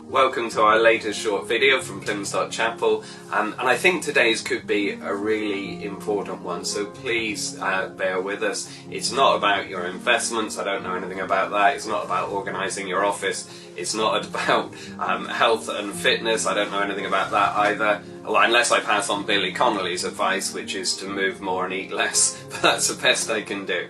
Welcome to our latest short video from Plymouth Chapel, and I think today's could be a really important one, so please bear with us. It's not about your investments, I don't know anything about that. It's not about organising your office. It's not about health and fitness, I don't know anything about that either. Well, unless I pass on Billy Connolly's advice, which is to move more and eat less, but that's the best I can do.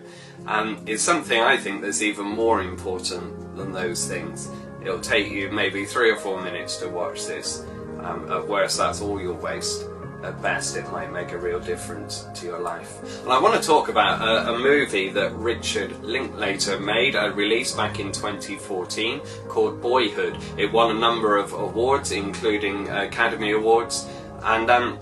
It's something I think that's even more important than those things. It'll take you maybe 3 or 4 minutes to watch this. At worst, that's all you'll waste. At best, it might make a real difference to your life. And I want to talk about a movie that Richard Linklater made, released back in 2014, called Boyhood. It won a number of awards, including Academy Awards, and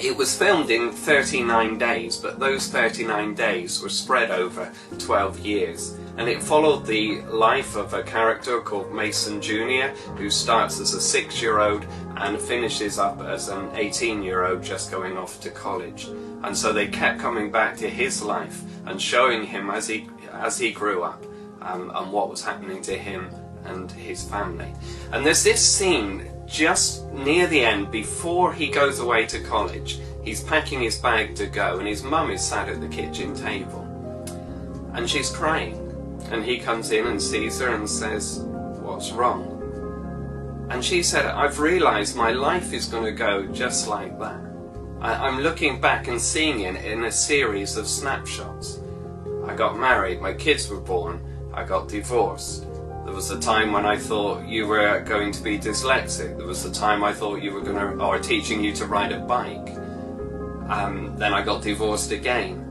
it was filmed in 39 days, but those 39 days were spread over 12 years. And it followed the life of a character called Mason Jr., who starts as a 6-year-old and finishes up as an 18-year-old just going off to college. And so they kept coming back to his life and showing him as he grew up and what was happening to him and his family. And there's this scene just near the end, before he goes away to college. He's packing his bag to go, and his mum is sat at the kitchen table and she's crying. And he comes in and sees her and says, "What's wrong?" And she said, "I've realised my life is going to go just like that. I'm looking back and seeing it in a series of snapshots. I got married, my kids were born, I got divorced. There was a time when I thought you were going to be dyslexic. There was a time I thought you were going to, or teaching you to ride a bike. Then I got divorced again.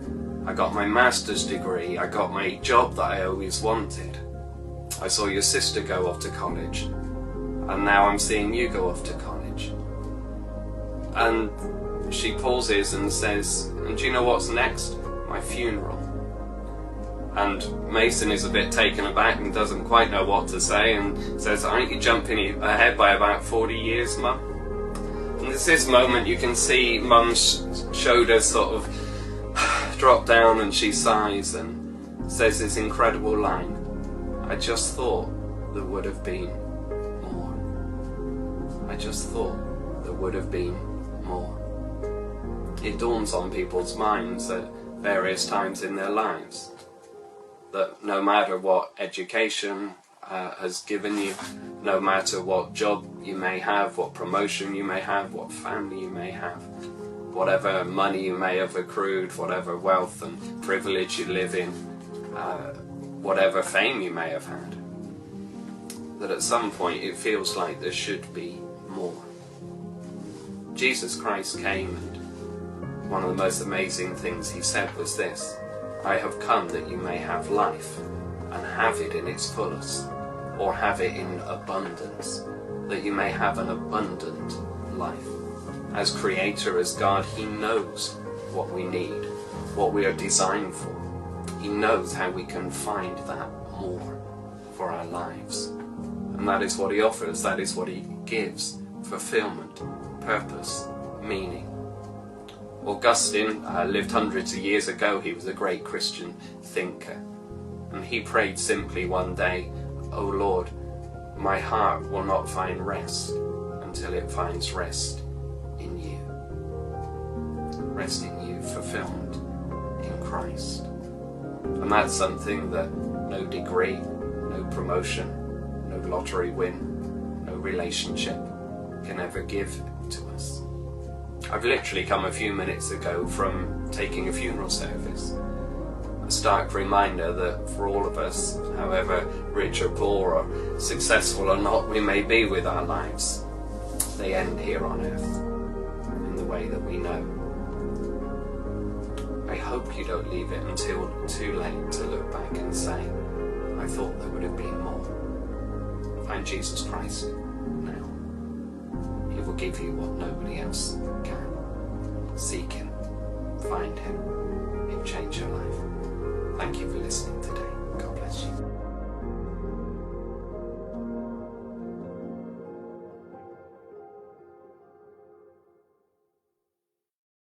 I got my master's degree, I got my job that I always wanted. I saw your sister go off to college, and now I'm seeing you go off to college." And she pauses and says, "And do you know what's next? My funeral." And Mason is a bit taken aback and doesn't quite know what to say, and says, "Aren't you jumping ahead by about 40 years, Mum?" And it's this moment you can see Mum's shoulders sort of drop down, and she sighs and says this incredible line, "I just thought there would have been more. I just thought there would have been more." It dawns on people's minds at various times in their lives that no matter what education has given you, no matter what job you may have, what promotion you may have, what family you may have, whatever money you may have accrued, whatever wealth and privilege you live in, whatever fame you may have had, that at some point it feels like there should be more. Jesus Christ came, and one of the most amazing things he said was this: "I have come that you may have life and have it in its fullest, or have it in abundance, that you may have an abundant life." As Creator, as God, He knows what we need, what we are designed for. He knows how we can find that more for our lives. And that is what He offers, that is what He gives: fulfillment, purpose, meaning. Augustine lived hundreds of years ago. He was a great Christian thinker. And he prayed simply one day, "O Lord, my heart will not find rest until it finds rest in you." Rest in you, fulfillment in Christ. And that's something that no degree, no promotion, no lottery win, no relationship can ever give to us. I've literally come a few minutes ago from taking a funeral service. A stark reminder that for all of us, however rich or poor or successful or not we may be with our lives, they end here on earth in the way that we know. I hope you don't leave it until too late to look back and say, "I thought there would have been more." Find Jesus Christ now. He will give you what nobody else can. Seek Him, find Him, He'll change your life. Thank you for listening today. God bless you.